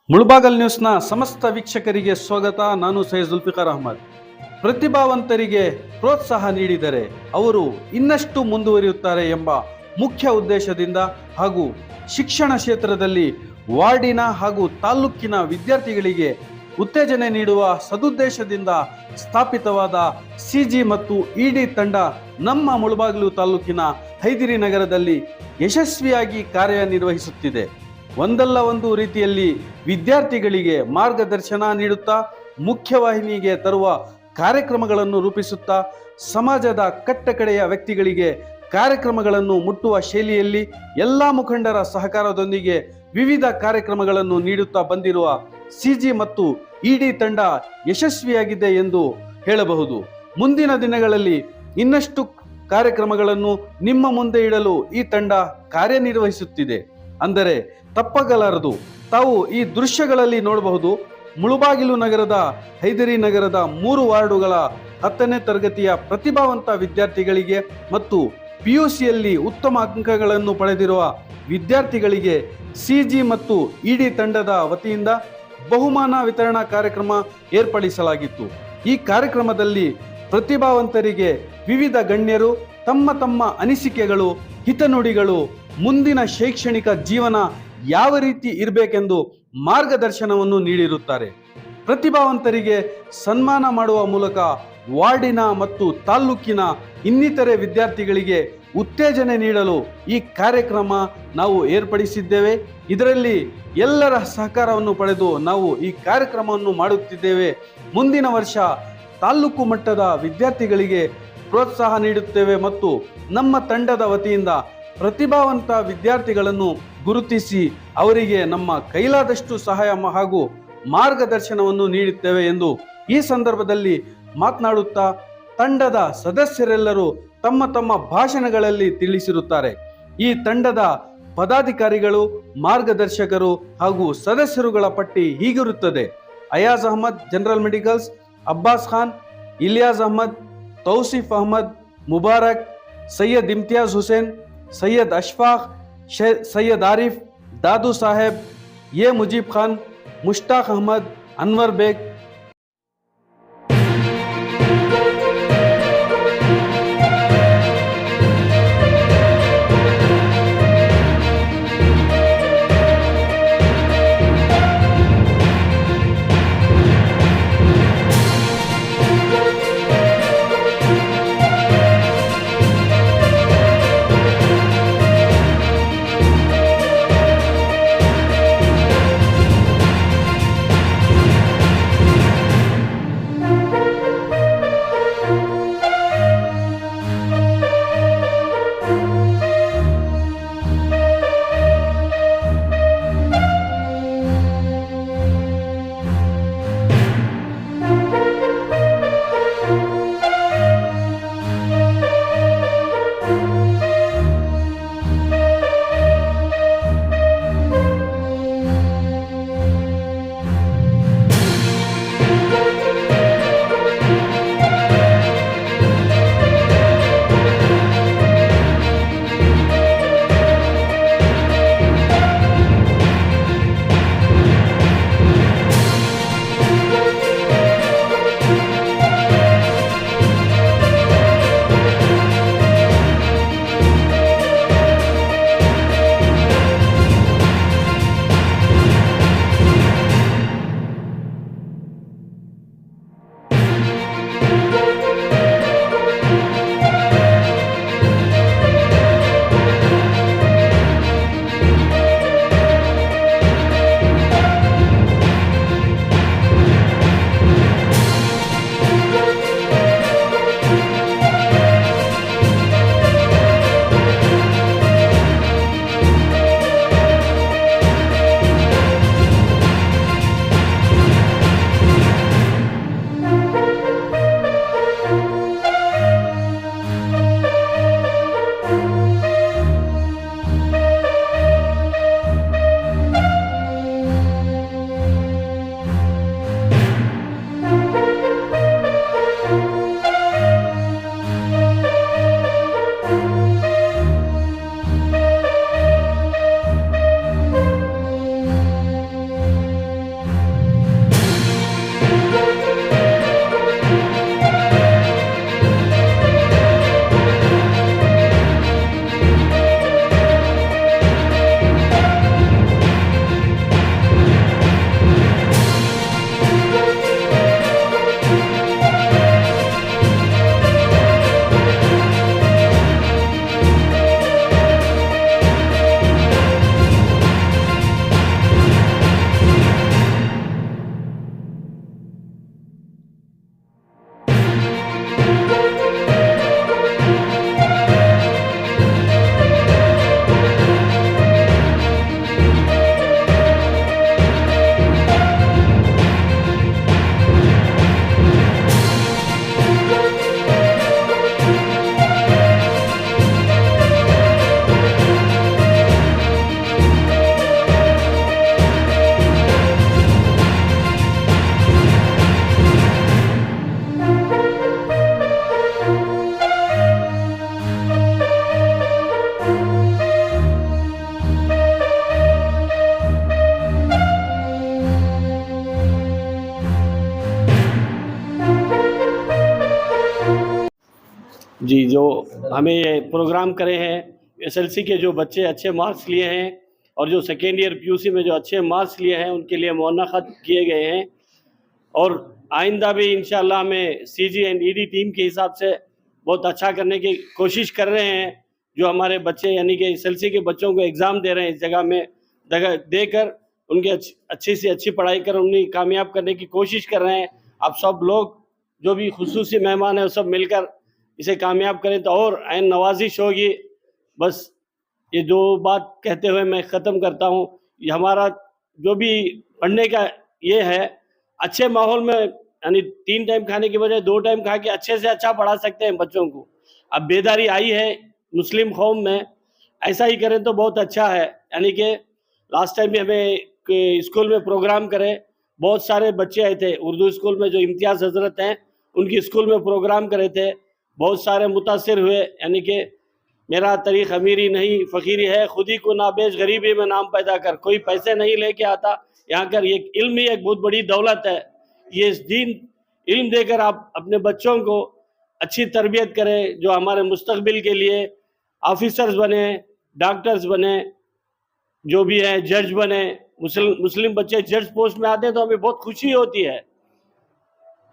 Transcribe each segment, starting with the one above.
ಮುಳಬಾಗಲ್ ನ್ಯೂಸ್ನ ಸಮಸ್ತ ವೀಕ್ಷಕರಿಗೆ ಸ್ವಾಗತ. ನಾನು ಸೈಯದ್ ಜುಲ್ಫಿಕರ್ ಅಹಮದ್. ಪ್ರತಿಭಾವಂತರಿಗೆ ಪ್ರೋತ್ಸಾಹ ನೀಡಿದರೆ ಅವರು ಇನ್ನಷ್ಟು ಮುಂದುವರಿಯುತ್ತಾರೆ ಎಂಬ ಮುಖ್ಯ ಉದ್ದೇಶದಿಂದ ಹಾಗೂ ಶಿಕ್ಷಣ ಕ್ಷೇತ್ರದಲ್ಲಿ ವಾರ್ಡಿನ ಹಾಗೂ ತಾಲೂಕಿನ ವಿದ್ಯಾರ್ಥಿಗಳಿಗೆ ಉತ್ತೇಜನ ನೀಡುವ ಸದುದ್ದೇಶದಿಂದ ಸ್ಥಾಪಿತವಾದ ಸಿಜಿ ಮತ್ತು ಇಡಿ ತಂಡ ನಮ್ಮ ಮುಳಬಾಗಿಲು ತಾಲೂಕಿನ ಹೈದರಿ ನಗರದಲ್ಲಿ ಯಶಸ್ವಿಯಾಗಿ ಕಾರ್ಯನಿರ್ವಹಿಸುತ್ತಿದೆ. ಒಂದಲ್ಲ ಒಂದು ರೀತಿಯಲ್ಲಿ ವಿದ್ಯಾರ್ಥಿಗಳಿಗೆ ಮಾರ್ಗದರ್ಶನ ನೀಡುತ್ತಾ ಮುಖ್ಯವಾಹಿನಿಗೆ ತರುವ ಕಾರ್ಯಕ್ರಮಗಳನ್ನು ರೂಪಿಸುತ್ತಾ ಸಮಾಜದ ಕಟ್ಟಕಡೆಯ ವ್ಯಕ್ತಿಗಳಿಗೆ ಕಾರ್ಯಕ್ರಮಗಳನ್ನು ಮುಟ್ಟುವ ಶೈಲಿಯಲ್ಲಿ ಎಲ್ಲ ಮುಖಂಡರ ಸಹಕಾರದೊಂದಿಗೆ ವಿವಿಧ ಕಾರ್ಯಕ್ರಮಗಳನ್ನು ನೀಡುತ್ತಾ ಬಂದಿರುವ ಸಿಜಿ ಮತ್ತು ಇಡಿ ತಂಡ ಯಶಸ್ವಿಯಾಗಿದೆ ಎಂದು ಹೇಳಬಹುದು. ಮುಂದಿನ ದಿನಗಳಲ್ಲಿ ಇನ್ನಷ್ಟು ಕಾರ್ಯಕ್ರಮಗಳನ್ನು ನಿಮ್ಮ ಮುಂದೆ ಇಡಲು ಈ ತಂಡ ಕಾರ್ಯನಿರ್ವಹಿಸುತ್ತಿದೆ ಅಂದರೆ ತಪ್ಪಾಗಲಾರದು. ತಾವು ಈ ದೃಶ್ಯಗಳಲ್ಲಿ ನೋಡಬಹುದು. ಮುಳಬಾಗಿಲು ನಗರದ ಹೈದರಿ ನಗರದ 3 ವಾರ್ಡುಗಳ 10ನೇ ತರಗತಿಯ ಪ್ರತಿಭಾವಂತ ವಿದ್ಯಾರ್ಥಿಗಳಿಗೆ ಮತ್ತು PUCಯಲ್ಲಿ ಉತ್ತಮ ಅಂಕಗಳನ್ನು ಪಡೆದಿರುವ ವಿದ್ಯಾರ್ಥಿಗಳಿಗೆ ಸಿಜಿ ಮತ್ತು ಇಡಿ ತಂಡದ ವತಿಯಿಂದ ಬಹುಮಾನ ವಿತರಣಾ ಕಾರ್ಯಕ್ರಮ ಏರ್ಪಡಿಸಲಾಗಿತ್ತು. ಈ ಕಾರ್ಯಕ್ರಮದಲ್ಲಿ ಪ್ರತಿಭಾವಂತರಿಗೆ ವಿವಿಧ ಗಣ್ಯರು ತಮ್ಮ ತಮ್ಮ ಅನಿಸಿಕೆಗಳು, ಹಿತನುಡಿಗಳು, ಮುಂದಿನ ಶೈಕ್ಷಣಿಕ ಜೀವನ ಯಾವ ರೀತಿ ಇರಬೇಕೆಂದು ಮಾರ್ಗದರ್ಶನವನ್ನು ನೀಡಿರುತ್ತಾರೆ. ಪ್ರತಿಭಾವಂತರಿಗೆ ಸನ್ಮಾನ ಮಾಡುವ ಮೂಲಕ ವಾರ್ಡಿನ ಮತ್ತು ತಾಲೂಕಿನ ಇನ್ನಿತರೆ ವಿದ್ಯಾರ್ಥಿಗಳಿಗೆ ಉತ್ತೇಜನ ನೀಡಲು ಈ ಕಾರ್ಯಕ್ರಮ ನಾವು ಏರ್ಪಡಿಸಿದ್ದೇವೆ. ಇದರಲ್ಲಿ ಎಲ್ಲರ ಸಹಕಾರವನ್ನು ಪಡೆದು ನಾವು ಈ ಕಾರ್ಯಕ್ರಮವನ್ನು ಮಾಡುತ್ತಿದ್ದೇವೆ. ಮುಂದಿನ ವರ್ಷ ತಾಲೂಕು ಮಟ್ಟದ ವಿದ್ಯಾರ್ಥಿಗಳಿಗೆ ಪ್ರೋತ್ಸಾಹ ನೀಡುತ್ತೇವೆ ಮತ್ತು ನಮ್ಮ ತಂಡದ ವತಿಯಿಂದ ಪ್ರತಿಭಾವಂತ ವಿದ್ಯಾರ್ಥಿಗಳನ್ನು ಗುರುತಿಸಿ ಅವರಿಗೆ ನಮ್ಮ ಕೈಲಾದಷ್ಟು ಸಹಾಯ ಹಾಗೂ ಮಾರ್ಗದರ್ಶನವನ್ನು ನೀಡುತ್ತೇವೆ ಎಂದು ಈ ಸಂದರ್ಭದಲ್ಲಿ ಮಾತನಾಡುತ್ತಾ ತಂಡದ ಸದಸ್ಯರೆಲ್ಲರೂ ತಮ್ಮ ತಮ್ಮ ಭಾಷಣಗಳಲ್ಲಿ ತಿಳಿಸಿರುತ್ತಾರೆ. ಈ ತಂಡದ ಪದಾಧಿಕಾರಿಗಳು, ಮಾರ್ಗದರ್ಶಕರು ಹಾಗೂ ಸದಸ್ಯರುಗಳ ಪಟ್ಟಿ ಹೀಗಿರುತ್ತದೆ: ಅಯಾಜ್ ಅಹಮದ್ ಜನರಲ್ ಮೆಡಿಕಲ್ಸ್, ಅಬ್ಬಾಸ್ ಖಾನ್, ಇಲಿಯಾಸ್ ಅಹಮದ್, ತೌಸಿಫ್ ಅಹಮದ್, ಮುಬಾರಕ್, ಸೈಯದ್ ಇಮ್ತಿಯಾಜ್ ಹುಸೇನ್, ಸೈಯದ್ ಅಶ್ಫಾಕ್, ಸೈಯದ್ ಆರಿಫ್, दादू साहेब, ये मुजीब खान, मुश्ताक अहमद, अनवर बेग। जी, जो हमें ये प्रोग्राम करे हैं, एसएलसी के जो बच्चे अच्छे मार्क्स लिए हैं और जो सेकेंड ईयर पीयूसी में जो अच्छे मार्क्स लिए हैं उनके लिए मुअन्नक़द किए गए हैं और आइंदा भी इंशाल्लाह हमें सीजी एंड ईडी टीम के हिसाब से बहुत अच्छा करने की कोशिश कर रहे हैं। जो हमारे बच्चे यानी कि एसएलसी के बच्चों को एग्ज़ाम दे रहे हैं इस जगह में देकर उनकी अच्छी से अच्छी पढ़ाई कर उन्हें कामयाब करने की कोशिश कर रहे हैं। आप सब लोग जो भी खुसूसी मेहमान हैं वो सब मिलकर इसे कामयाब करें तो और ऐन नवाजिश होगी। बस ये दो बात कहते हुए मैं ख़त्म करता हूँ। ये हमारा जो भी पढ़ने का ये है, अच्छे माहौल में यानी 3 टाइम खाने की बजाय 2 टाइम खा के अच्छे से अच्छा पढ़ा सकते हैं बच्चों को। अब बेदारी आई है मुस्लिम कौम में, ऐसा ही करें तो बहुत अच्छा है। यानी कि लास्ट टाइम भी हमें स्कूल में प्रोग्राम करे, बहुत सारे बच्चे आए थे उर्दू स्कूल में, जो इम्तियाज़ हजरत हैं उनकी स्कूल में प्रोग्राम करे थे, बहुत सारे मुतासिर हुए। यानी कि मेरा तरीक़ अमीरी नहीं फ़कीरी है, खुद ही को नाबेज गरीबी में नाम पैदा कर, कोई पैसे नहीं लेके आता यहाँ कर। ये इल्म ही एक बहुत बड़ी दौलत है। ये इस दीन इल्म देकर आप अपने बच्चों को अच्छी तरबियत करें, जो हमारे मुस्तकबिल के लिए ऑफिसर्स बने, डॉक्टर्स बने, जो भी है जज बने। मुस्लिम बच्चे जज पोस्ट में आते हैं तो हमें बहुत खुशी होती है।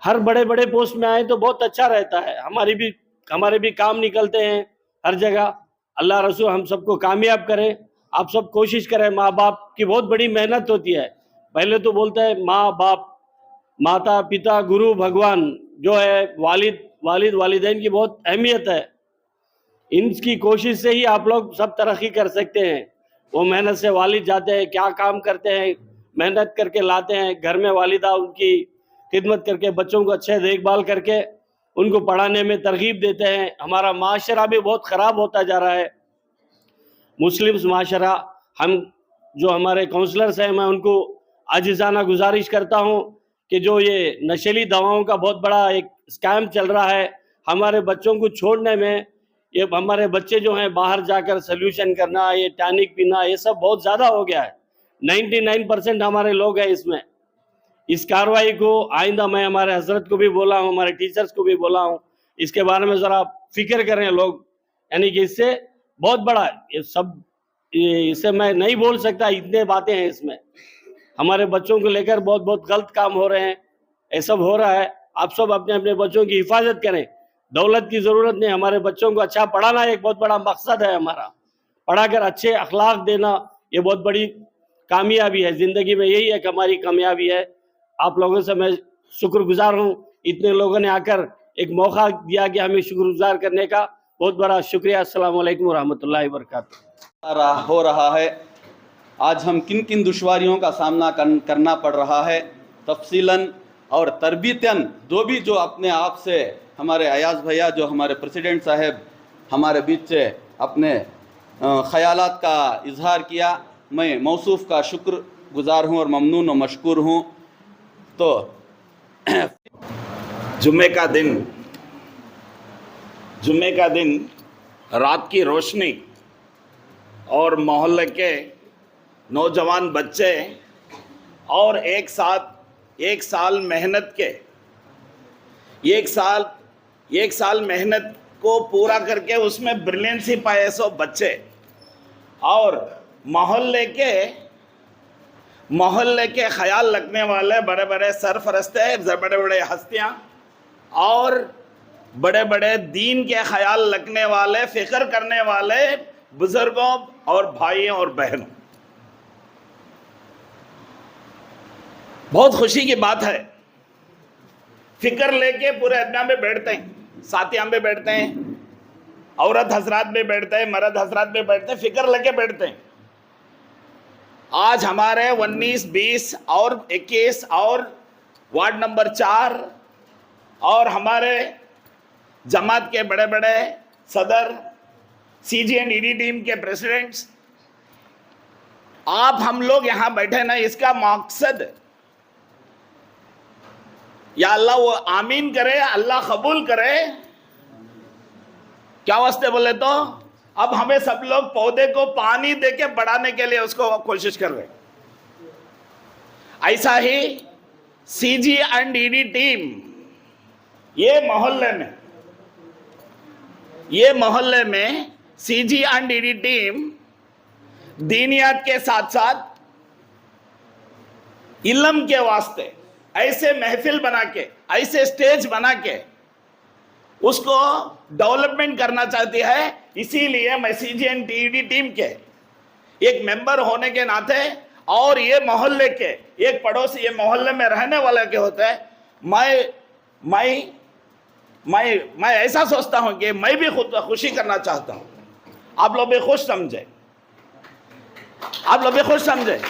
हर बड़े बड़े पोस्ट में आए तो बहुत अच्छा रहता है, हमारे भी काम निकलते हैं हर जगह। अल्लाह रसूल हम सबको कामयाब करे। आप सब कोशिश करें, माँ बाप की बहुत बड़ी मेहनत होती है। पहले तो बोलता है माँ बाप, माता पिता गुरु भगवान, जो है वालिद वालिदैन की बहुत अहमियत है। इनकी कोशिश से ही आप लोग सब तरक्की कर सकते हैं। वो मेहनत से वालिद जाते हैं, क्या काम करते हैं, मेहनत करके लाते हैं घर में, वालिदा उनकी खिदमत करके बच्चों को अच्छे देखभाल करके उनको पढ़ाने में तरगीब देते हैं। हमारा माशरा भी बहुत ख़राब होता जा रहा है, मुस्लिम माशरा। हम जो हमारे काउंसलर्स हैं, मैं उनको आजिज़ाना गुजारिश करता हूँ कि जो ये नशीली दवाओं का बहुत बड़ा एक स्कैम चल रहा है, हमारे बच्चों को छोड़ने में, ये हमारे बच्चे जो हैं बाहर जाकर सोल्यूशन करना, ये टॉनिक पीना, ये सब बहुत ज़्यादा हो गया है। 99% हमारे लोग हैं इसमें। इस कार्रवाई को आइंदा मैं हमारे हजरत को भी बोला हूँ, हमारे टीचर्स को भी बोला हूँ, इसके बारे में ज़रा फिक्र करें लोग। यानी कि इससे बहुत बड़ा ये सब, इसे मैं नहीं बोल सकता, इतने बातें हैं इसमें। हमारे बच्चों को लेकर बहुत बहुत गलत काम हो रहे हैं, ये सब हो रहा है। आप सब अपने अपने बच्चों की हिफाजत करें। दौलत की ज़रूरत नहीं, हमारे बच्चों को अच्छा पढ़ाना एक बहुत बड़ा मकसद है हमारा। पढ़ाकर अच्छे अखलाक देना ये बहुत बड़ी कामयाबी है ज़िंदगी में, यही एक हमारी कामयाबी है। आप लोगों से मैं शुक्रगुजार हूँ, इतने लोगों ने आकर एक मौका दिया कि हमें शुक्रगुजार करने का, बहुत बड़ा शुक्रिया। अस्सलाम वालेकुम व रहमतुल्लाहि व बरकातुहू। हो रहा है, आज हम किन किन दुश्वारियों का सामना करना पड़ रहा है तफसीलन और तरबियतन, जो अपने आप से हमारे अयाज भैया, जो हमारे प्रेसिडेंट साहब हमारे बीच से अपने ख़यालात का इजहार किया, मैं मौसूफ़ का शुक्र गुज़ार हूँ और ममनून व मशकूर हूँ। तो जुम्मे का दिन रात की रोशनी और मोहल्ले के नौजवान बच्चे और एक साल मेहनत के, एक साल मेहनत को पूरा करके उसमें ब्रिलियंसी पाए सो बच्चे और मोहल्ले के ख्याल रखने वाले बड़े बड़े सरफरस्ते, बड़े बड़े हस्तियाँ और बड़े बड़े दीन के ख्याल रखने वाले, फिक्र करने वाले बुजुर्गों और भाइयों और बहनों, बहुत खुशी की बात है। फिक्र लेके पूरे अदना में बैठते हैं, साथियां में बैठते हैं, औरत हजरात में बैठते हैं, मर्द हजरात में बैठते हैं, फिक्र लेके बैठते हैं। आज हमारे 19, 20 और 21 और वार्ड नंबर 4 और हमारे जमात के बड़े बड़े सदर, सीजी एंड ईडी टीम के प्रेसिडेंट्स, आप हम लोग यहाँ बैठे ना, इसका मकसद या अल्लाह वो आमीन करे, अल्लाह कबूल करे। क्या वास्ते बोले तो अब हमें सब लोग पौधे को पानी देके बढ़ाने के लिए उसको कोशिश कर रहे। ऐसा ही सीजी एंड ईडी टीम ये मोहल्ले में ये मोहल्ले में CG&DD टीम दीनियात के साथ साथ इल्म के वास्ते ऐसे महफिल बना के, ऐसे स्टेज बना के उसको डेवलपमेंट करना चाहती है। इसीलिए मैं CG&DD टीम के एक मेंबर होने के नाते और ये मोहल्ले के एक पड़ोसी, ये मोहल्ले में रहने वाले के होते हैं, मैं ऐसा सोचता हूं कि मैं भी खुद खुशी करना चाहता हूं। आप लोग भी खुश समझे, आप लोग भी खुश समझे।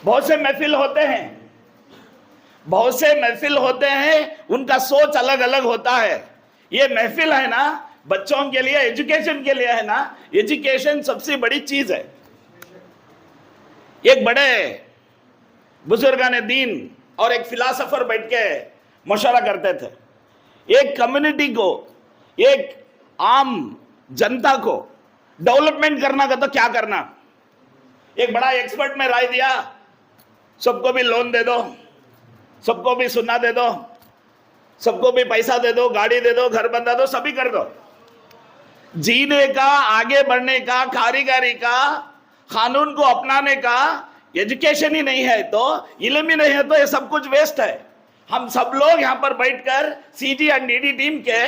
बहुत से महफिल होते हैं, बहुत से महफिल होते हैं, उनका सोच अलग अलग होता है। ये महफिल है ना बच्चों के लिए, एजुकेशन के लिए है ना। एजुकेशन सबसे बड़ी चीज है। एक बड़े बुजुर्गाने दीन और एक फिलासफर बैठ के मशवरा करते थे। एक कम्युनिटी को, एक आम जनता को डेवलपमेंट करना का तो क्या करना। एक बड़ा एक्सपर्ट ने राय दिया, सबको भी लोन दे दो, सबको भी सुना दे दो, सबको भी पैसा दे दो, गाड़ी दे दो, घर बंधा दो, सभी कर दो। जीने का, आगे बढ़ने का, कारीगरी का, कानून को अपनाने का एजुकेशन ही नहीं है तो, इल्म ही नहीं है तो ये सब कुछ वेस्ट है। हम सब लोग यहाँ पर बैठकर CG&DD टीम के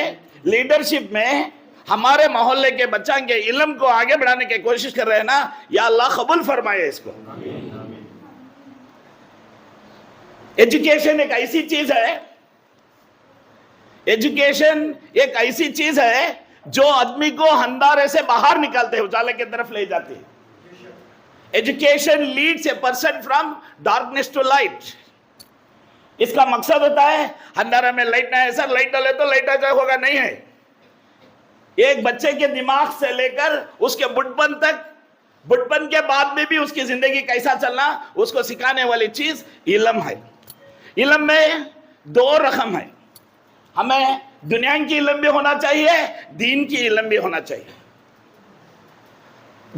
लीडरशिप में हमारे मोहल्ले के बच्चों के इल्म को आगे बढ़ाने की कोशिश कर रहे हैं ना। या अल्लाह कबूल फरमाए इसको। एजुकेशन एक ऐसी चीज है, एजुकेशन एक ऐसी चीज है जो आदमी को अंधारे से बाहर निकालते हैं, उजाले की तरफ ले जाती है। Education leads a person from darkness to light. इसका मकसद होता है अंधारे में लाइट नहीं है सर, लाइट डाले तो लाइट आ जाए, होगा नहीं है। एक बच्चे के दिमाग से लेकर उसके बुढ़पन तक, बुढ़पन के बाद में भी उसकी जिंदगी कैसा चलना, उसको सिखाने वाली चीज इल्म है। इल्म में दो रकम है। हमें दुनिया की इल्म भी होना चाहिए, दीन की इल्म भी होना चाहिए।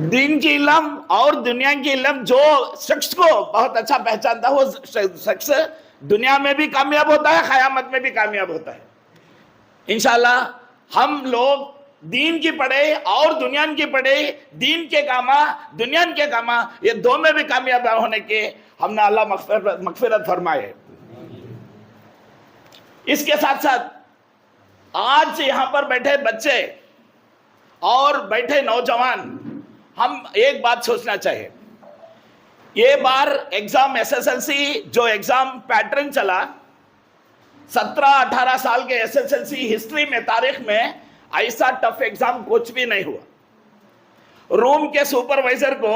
दीन की इल्म और दुनिया की इल्म जो शख्स को बहुत अच्छा पहचानता है, वो शख्स दुनिया में भी कामयाब होता है, क़यामत में भी कामयाब होता है। इंशाल्लाह हम लोग दीन की पढ़े और दुनिया की पढ़े, दीन के कामा, दुनिया के कामा, ये दो में भी कामयाब होने के हमने अल्लाह मगफिरत फरमाए। इसके साथ साथ आज यहां पर बैठे बच्चे और बैठे नौजवान, हम एक बात सोचना चाहिए। ये बार एग्जाम SSLC जो एग्जाम पैटर्न चला, 17-18 साल के SSLC हिस्ट्री में, तारीख में ऐसा टफ एग्जाम कुछ भी नहीं हुआ। रूम के सुपरवाइजर को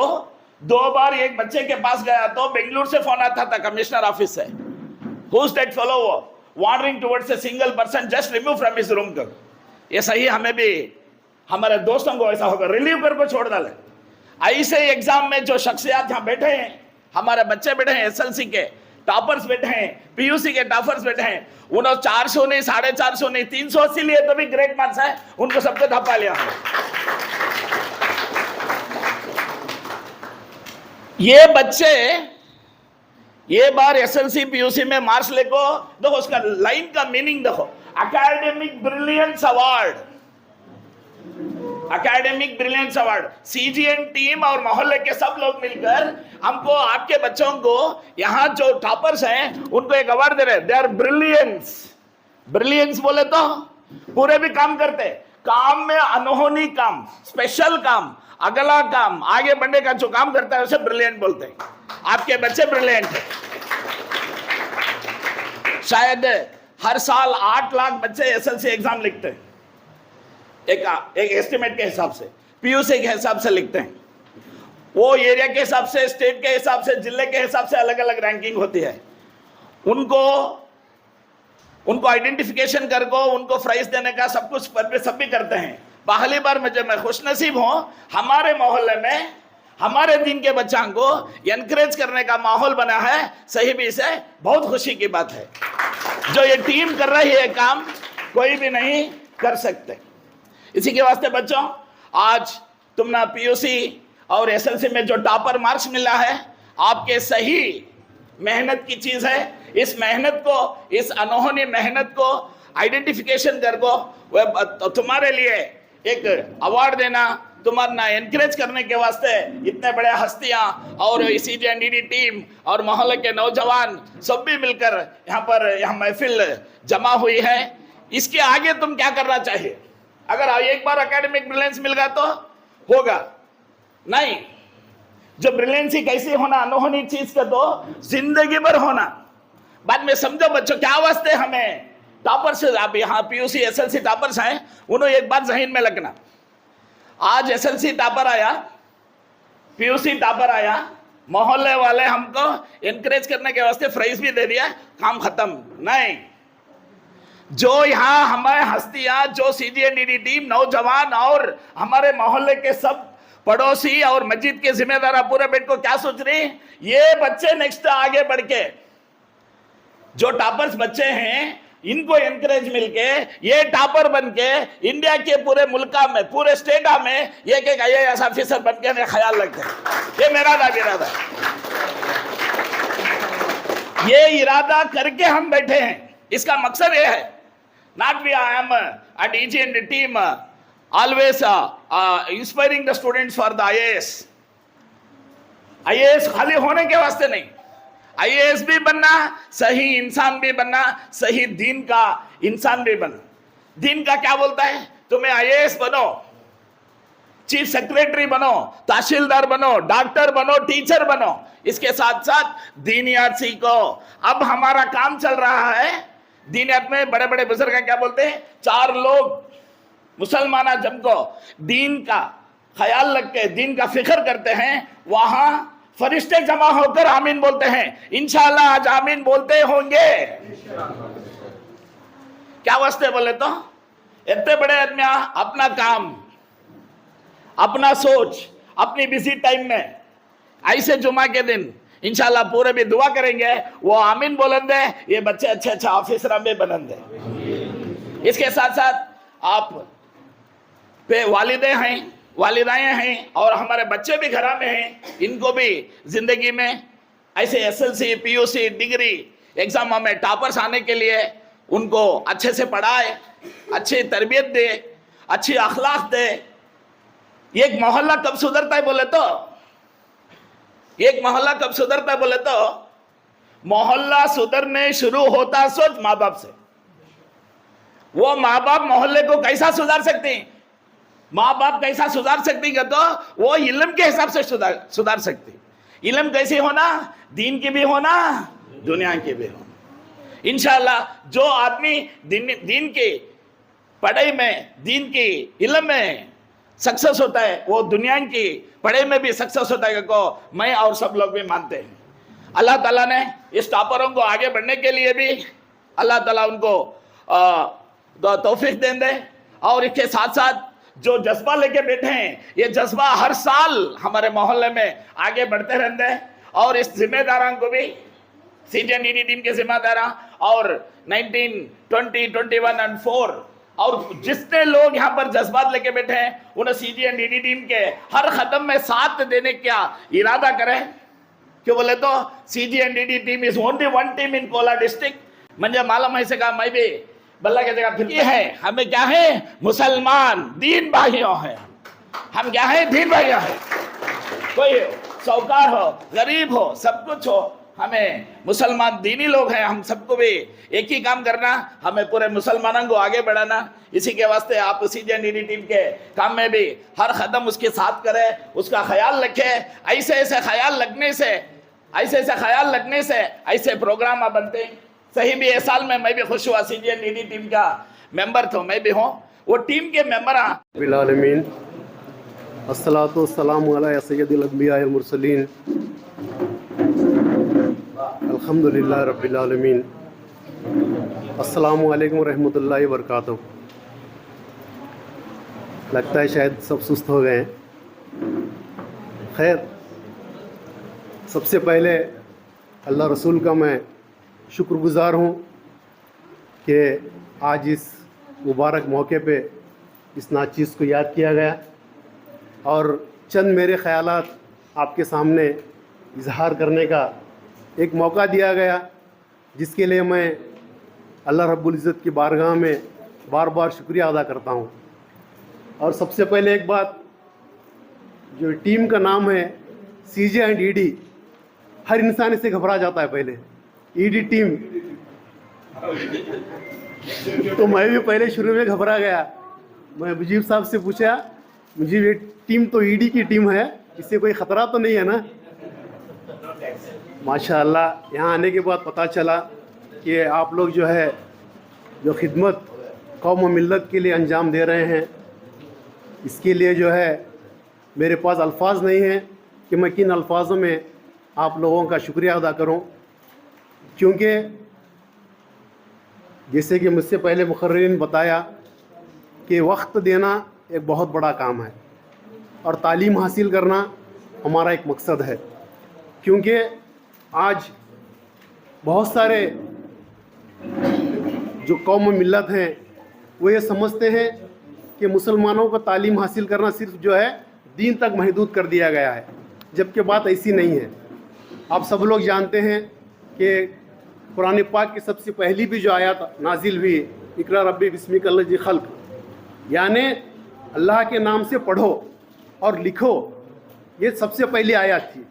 2 बार एक बच्चे के पास गया तो बेंगलुरु से फोन आता था कमिश्नर ऑफिस से, Who's that fellow wandering towards a single person, just remove from his room। ये सही हमें भी, हमारे दोस्तों को ऐसा होगा, रिलीव कर को छोड़ डाले। ऐसे एग्जाम में जो शख्सियत यहाँ बैठे हैं, हमारे बच्चे बैठे हैं, SLC के टॉपर्स बैठे हैं, PUC के टॉपर्स बैठे हैं, उन्होंने 400 नहीं, 450 नहीं, 380 लिए तो भी ग्रेट मार्क्स है, उनको सबको धप्पा लिया है। ये बच्चे ये बार SLC PUC में मार्क्स लेको, देखो उसका लाइन का मीनिंग देखो, academic brilliance award, academic brilliance award. CGN team और मोहल्ले के सब लोग मिलकर हमको, आपके बच्चों को, यहाँ जो टॉपर्स हैं उनको एक अवार्ड दे रहे हैं। They are brilliance. ब्रिलियंस बोले तो पूरे भी काम करते, काम में अनहोनी काम, स्पेशल काम, अगला काम, आगे बढ़ने का जो काम करता है उसे ब्रिलियंट बोलते हैं। आपके बच्चे ब्रिलियंट हैं। शायद हर साल 8 लाख बच्चे SLC एग्जाम लिखते हैं, एक एस्टिमेट के हिसाब से, PUC के हिसाब से लिखते हैं। वो एरिया के हिसाब से, स्टेट के हिसाब से, जिले के हिसाब से अलग अलग रैंकिंग होती है। उनको आइडेंटिफिकेशन करको, उनको प्राइज देने का सब कुछ सब भी करते हैं। पहली बार मैं खुशनसीब हूं, हमारे मोहल्ले में हमारे दिन के बच्चों को एनकरेज करने का माहौल बना है। सही भी इसे बहुत खुशी की बात है। जो ये टीम कर रही है काम, कोई भी नहीं कर सकते। इसी के वास्ते बच्चों, आज तुमने PUC और SLC में जो टॉपर मार्क्स मिला है, आपके सही मेहनत की चीज है। इस मेहनत को, इस अनहोनी मेहनत को आइडेंटिफिकेशन कर को तुम्हारे लिए एक अवार्ड देना, तुम्हारा एनकरेज करने के वास्ते इतने बड़े हस्तियां और CJNDD टीम और मोहल्ले के नौजवान सब भी मिलकर यहाँ महफिल जमा हुई है। इसके आगे तुम क्या करना चाहिए? अगर एक बार एकेडमिक ब्रिलियंस मिल गया तो होगा नहीं, जो ब्रिलियंसी कैसी होना अनहोनी चीज का तो जिंदगी भर होना। बाद में समझो बच्चों, क्या वास्ते हमें टॉपर्स, आप यहाँ PUC SLC टॉपर्स हैं, उन्होंने एक बार जहन में लगना, आज SLC टॉपर आया, PUC टॉपर आया, मोहल्ले वाले हमको एनकरेज करने के वास्ते प्राइज भी दे दिया, काम खत्म नहीं। जो यहाँ हमारे हस्तियां, जो CJNDD टीम, नौजवान और हमारे मोहल्ले के सब पड़ोसी और मस्जिद के जिम्मेदार पूरे बेट को क्या सोच रहे हैं, ये बच्चे नेक्स्ट आगे बढ़ के जो टॉपर्स बच्चे हैं इनको एनकरेज मिलके ये टॉपर बन के इंडिया के पूरे मुल्का में, पूरे स्टेटा में एक IAS ऑफिसर बन के ख्याल रखते हैं। ये मेरा इरादा है, ये इरादा करके हम बैठे हैं। इसका मकसद ये है, not we am at EJND team always inspiring the students for the IAS। IAS खाली होने के वास्ते नहीं, IAS भी बनना, सही इंसान भी बनना, सही दीन का इंसान भी बनना। दीन का क्या बोलता है? तुम्हें IAS बनो, चीफ सेक्रेटरी बनो, तहसीलदार बनो, डॉक्टर बनो, टीचर बनो, इसके साथ साथ दीनियात सीखो। अब हमारा काम चल रहा है दीनियत में, बड़े बड़े बुजुर्ग क्या बोलते हैं, 4 लोग मुसलमान जब को दीन का ख्याल रख के दीन का फिक्र करते हैं, वहां फरिश्ते जमा होकर आमीन बोलते हैं। इंशाअल्लाह आज आमीन बोलते होंगे। क्या वास्ते बोले तो, इतने बड़े आदमी अपना काम, अपना सोच, अपनी बिजी टाइम में ऐसे जुमा के दिन इंशाअल्लाह पूरे भी दुआ करेंगे, वो आमीन बोलेंगे, ये बच्चे अच्छे अच्छे ऑफिसर में बनेंगे। इसके साथ साथ आप पे वालिदे हैं, वालिदाएं हैं और हमारे बच्चे भी घर में हैं, इनको भी जिंदगी में ऐसे SLC PUC डिग्री एग्जाम में टॉपर्स आने के लिए उनको अच्छे से पढ़ाए, अच्छी तरबियत दे, अच्छी अखलाक दे। एक मोहल्ला कब सुधरता है बोले तो, एक मोहल्ला कब सुधरता है बोले तो, मोहल्ला सुधरने शुरू होता सोच माँ बाप से। वो माँ बाप मोहल्ले को कैसा सुधार सकते हैं? माँ बाप कैसा सुधार सकती है तो वो इल्म के हिसाब से सुधार सकती। इल्म कैसे होना? दीन की भी होना, दुनिया की भी होना। इंशाअल्लाह जो आदमी दीन की पढ़ाई में, दीन की इल्म में सक्सेस होता है, वो दुनिया की पढ़ाई में भी सक्सेस होता है को मैं और सब लोग भी मानते हैं। अल्लाह ताला ने इस टॉपरों को आगे बढ़ने के लिए भी अल्लाह ताला उनको तौफीक दें दे। और इसके साथ साथ जो जज्बा लेके बैठे हैं, ये जज्बा हर साल हमारे मोहल्ले में आगे बढ़ते रहते हैं। और इस जिम्मेदारों को भी CJNDD टीम के जिम्मेदार और 19, 20, 21 और 4 और जितने लोग यहाँ पर जज्बात लेके बैठे हैं, उन्हें CJNDD टीम के हर कदम में साथ देने का इरादा करें। क्यों बोले तो CJNDD team is only one team in Cola district. मुझे मालूम है से कहा, मैं भी बल्ला के जगह फिर है, हमें क्या है, मुसलमान दीन भाइयों हैं। हम क्या है, दीन भाइयों हैं। कोई सौकार हो, गरीब हो, सब कुछ हो, हमें मुसलमान दीनी लोग हैं। हम सबको भी एक ही काम करना, हमें पूरे मुसलमानों को आगे बढ़ाना। इसी के वास्ते आप CJNDD टीम के काम में भी हर कदम उसके साथ करें, उसका ख्याल रखें। ऐसे ऐसे ख्याल लगने से ऐसे प्रोग्राम बनते हैं। सही भी इस साल में मैं भी खुश हुआ, CJNDD टीम का मेंबर था, मैं भी हूँ, वो टीम के मेंबर। बिलालमीन अस्सलातु वस्सलामु अला सय्यदिल अंबिया वल मुरसलीन अल्हम्दुलिल्लाह रब्बिल आलमीन। अस्सलामु अलैकुम रहमतुल्लाहि व बरकातहू। लगता है शायद सब सुस्त हो गए हैं। खैर, सबसे पहले अल्लाह रसूल का मैं शुक्रगुज़ार हूँ कि आज इस मुबारक मौके पे इस नाचीज़ को याद किया गया और चंद मेरे ख़यालात आपके सामने इजहार करने का एक मौका दिया गया, जिसके लिए मैं अल्लाह रब्बुल इज़्ज़त की बारगाह में बार बार शुक्रिया अदा करता हूँ। और सबसे पहले एक बात, जो टीम का नाम है CJ एंड ED, हर इंसान इससे घबरा जाता है पहले, ED टीम। तो मैं भी पहले शुरू में घबरा गया। मैं मुजीब साहब से पूछा, मुझे ये टीम तो ED की टीम है, इससे कोई ख़तरा तो नहीं है ना? माशाअल्लाह यहाँ आने के बाद पता चला कि आप लोग जो है जो खिदमत कौम व मिल्लत के लिए अंजाम दे रहे हैं, इसके लिए जो है मेरे पास अल्फाज नहीं हैं कि मैं किन अल्फाजों में आप लोगों का शुक्रिया अदा करूं, क्योंकि जैसे कि मुझसे पहले मुकर्रिरीन ने बताया कि वक्त देना एक बहुत बड़ा काम है और तालीम हासिल करना हमारा एक मकसद है। क्योंकि आज बहुत सारे जो कौम व मिल्लत हैं वो ये समझते हैं कि मुसलमानों को तालीम हासिल करना सिर्फ जो है दीन तक महदूद कर दिया गया है, जबकि बात ऐसी नहीं है। आप सब लोग जानते हैं कि कुरान पाक की सबसे पहली भी जो आयत नाजिल हुई, इकरा रब्बी बिस्मिकल्लज़ी खल्क़, यानी अल्लाह के नाम से पढ़ो और लिखो, ये सबसे पहली आयत थी।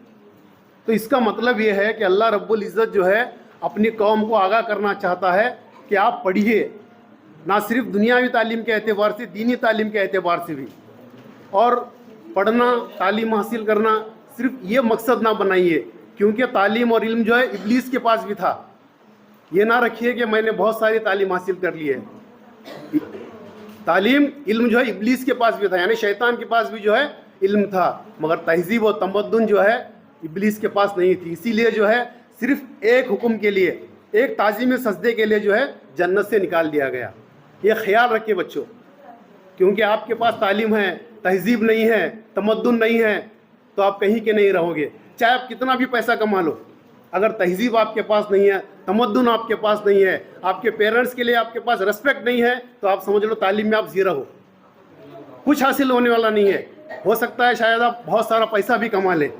तो इसका मतलब ये है कि अल्लाह रब्बुल इज़्ज़त जो है अपनी कौम को आगाह करना चाहता है कि आप पढ़िए, ना सिर्फ दुनियावी तालीम के एतबार से, दीनी तालीम के एतबार से भी। और पढ़ना, तालीम हासिल करना सिर्फ ये मकसद ना बनाइए, क्योंकि तालीम और इल्म जो है इब्लीस के पास भी था। ये ना रखिए कि मैंने बहुत सारी तालीम हासिल कर ली है। तालीम इल्म जो है इब्लीस के पास भी था, यानी शैतान के पास भी जो है इल्म था, मगर तहजीब और तमद्दुन जो है इब्लीस के पास नहीं थी। इसीलिए जो है सिर्फ एक हुक्म के लिए, एक ताज़ीम सजदे के लिए जो है जन्नत से निकाल दिया गया। ये ख्याल रखिए बच्चों, क्योंकि आपके पास तालीम है, तहजीब नहीं है, तमद्दुन नहीं है, तो आप कहीं के नहीं रहोगे। चाहे आप कितना भी पैसा कमा लो, अगर तहजीब आपके पास नहीं है, तमद्दुन आपके पास नहीं है, आपके पेरेंट्स के लिए आपके पास रेस्पेक्ट नहीं है, तो आप समझ लो तालीम में आप ज़ीरो हो, कुछ हासिल होने वाला नहीं है। हो सकता है शायद आप बहुत सारा पैसा भी कमा लें,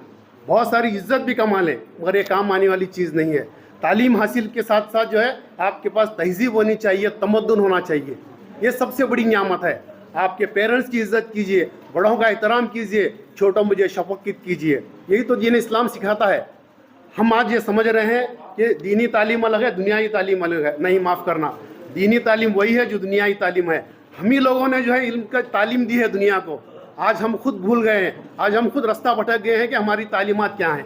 बहुत सारी इज्जत भी कमा लें, मगर ये काम आने वाली चीज़ नहीं है। तालीम हासिल के साथ साथ जो है आपके पास तहजीब होनी चाहिए, तमद्दुन होना चाहिए। ये सबसे बड़ी नियामत है। आपके पेरेंट्स की इज़्ज़त कीजिए, बड़ों का एहतराम कीजिए, छोटों मुझे शफ़क़त कीजिए। यही तो दीन इस्लाम सिखाता है। हम आज ये समझ रहे हैं कि दीनी तालीम अलग है, दुनियावी तालीम अलग है। नहीं, माफ़ करना, दीनी तालीम वही है जो दुनियावी तालीम है। हम ही लोगों ने जो है इल्म का तालीम दी है दुनिया को। आज हम खुद भूल गए हैं, आज हम खुद रास्ता भटक गए हैं कि हमारी तालीमात क्या हैं।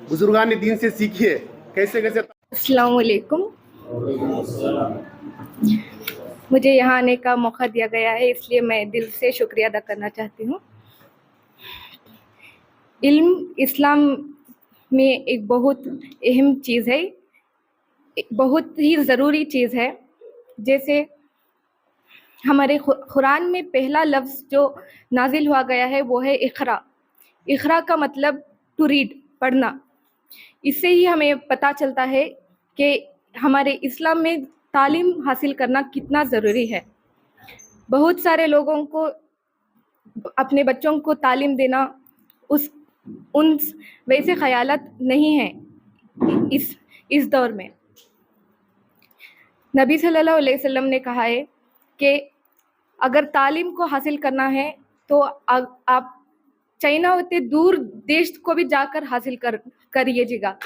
बुजुर्गान दीन से सीखिए कैसे कैसे। अस्सलाम वालेकुम। मुझे यहाँ आने का मौका दिया गया है, इसलिए मैं दिल से शुक्रिया अदा करना चाहती हूँ। इल्म इस्लाम में एक बहुत अहम चीज़ है, बहुत ही ज़रूरी चीज़ है। जैसे हमारे कुरान में पहला लफ्ज़ जो नाजिल हुआ गया है वो है इक़रा। इक़रा का मतलब टू रीड, पढ़ना। इससे ही हमें पता चलता है कि हमारे इस्लाम में तालीम हासिल करना कितना ज़रूरी है। बहुत सारे लोगों को अपने बच्चों को तालीम देना उन वैसे ख़यालात नहीं हैं इस दौर में। नबी सल्लल्लाहु अलैहि वसल्लम ने कहा है कि अगर तालीम को हासिल करना है तो आप चाइना होते दूर देश को भी जाकर हासिल करिएगा।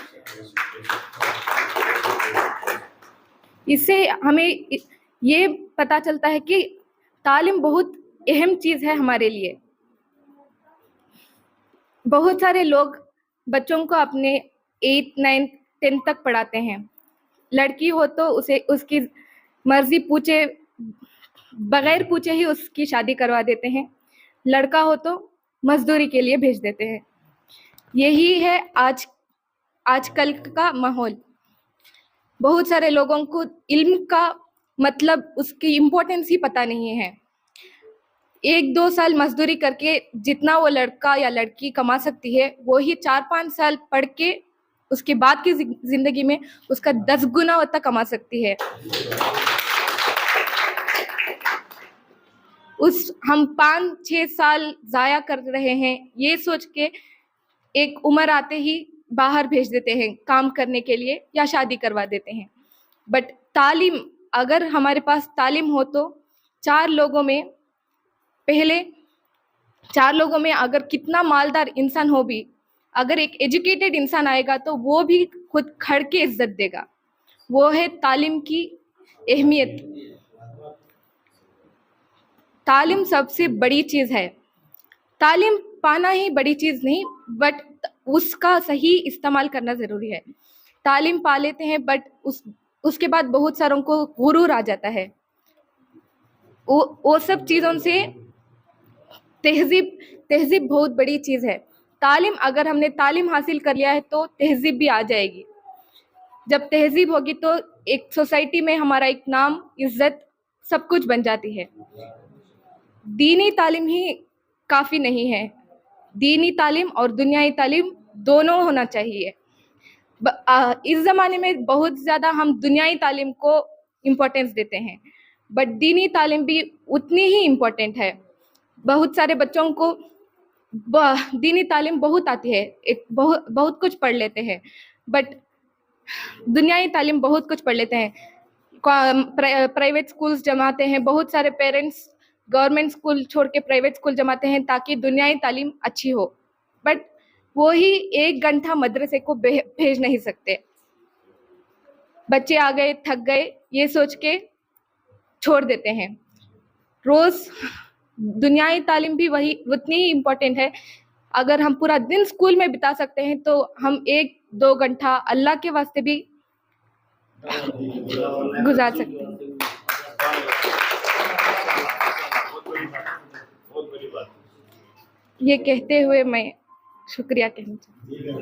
इससे हमें ये पता चलता है कि तालीम बहुत अहम चीज़ है हमारे लिए। बहुत सारे लोग बच्चों को अपने 8, 9, 10 तक पढ़ाते हैं। लड़की हो तो उसे उसकी मर्जी पूछे बगैर पूछे ही उसकी शादी करवा देते हैं, लड़का हो तो मजदूरी के लिए भेज देते हैं। यही है आजकल का माहौल। बहुत सारे लोगों को इल्म का मतलब, उसकी इम्पोर्टेंस ही पता नहीं है। 1-2 साल मजदूरी करके जितना वो लड़का या लड़की कमा सकती है, वो ही 4-5 साल पढ़ के उसके बाद की ज़िंदगी में उसका 10 गुना होता कमा सकती है। हम 5-6 साल ज़ाया कर रहे हैं, ये सोच के एक उम्र आते ही बाहर भेज देते हैं काम करने के लिए या शादी करवा देते हैं। बट तालीम अगर हमारे पास तालीम हो तो चार लोगों में अगर कितना मालदार इंसान हो भी, अगर एक एजुकेटेड इंसान आएगा तो वो भी खुद खड़ के इज्जत देगा। वो है तालीम की अहमियत। तालीम सबसे बड़ी चीज़ है। तालीम पाना ही बड़ी चीज़ नहीं, बट उसका सही इस्तेमाल करना ज़रूरी है। तालीम पा लेते हैं बट उसके बाद बहुत सारों को गुरूर आ जाता है। वो सब चीज़ों से तहजीब बहुत बड़ी चीज़ है। तालीम, अगर हमने तालीम हासिल कर लिया है तो तहजीब भी आ जाएगी। जब तहजीब होगी तो एक सोसाइटी में हमारा एक नाम, इज्जत सब कुछ बन जाती है। दीनी तालीम ही काफ़ी नहीं है। दीनी तालीम और दुनियाई तालीम दोनों होना चाहिए। इस ज़माने में बहुत ज़्यादा हम दुनियाई तालीम को इम्पोर्टेंस देते हैं, बट दीनी तालीम भी उतनी ही इम्पोर्टेंट है। बहुत सारे बच्चों को दीनी तालीम बहुत आती है, बहुत कुछ पढ़ लेते हैं, बट दुनियाई तालीम बहुत कुछ पढ़ लेते हैं। प्राइवेट स्कूल्स जमाते हैं, बहुत सारे पेरेंट्स गवर्नमेंट स्कूल छोड़ के प्राइवेट स्कूल जमाते हैं ताकि दुनियाई तालीम अच्छी हो, बट वो ही 1 घंटा मदरसे को भेज नहीं सकते। बच्चे आ गए, थक गए, ये सोच के छोड़ देते हैं। रोज़ दुनियाई तालीम भी उतनी ही इम्पोर्टेंट है। अगर हम पूरा दिन स्कूल में बिता सकते हैं तो हम 1-2 घंटा अल्लाह के वास्ते भी गुजार सकते हैं। ये कहते हुए मैं शुक्रिया कहना चाहती हूँ।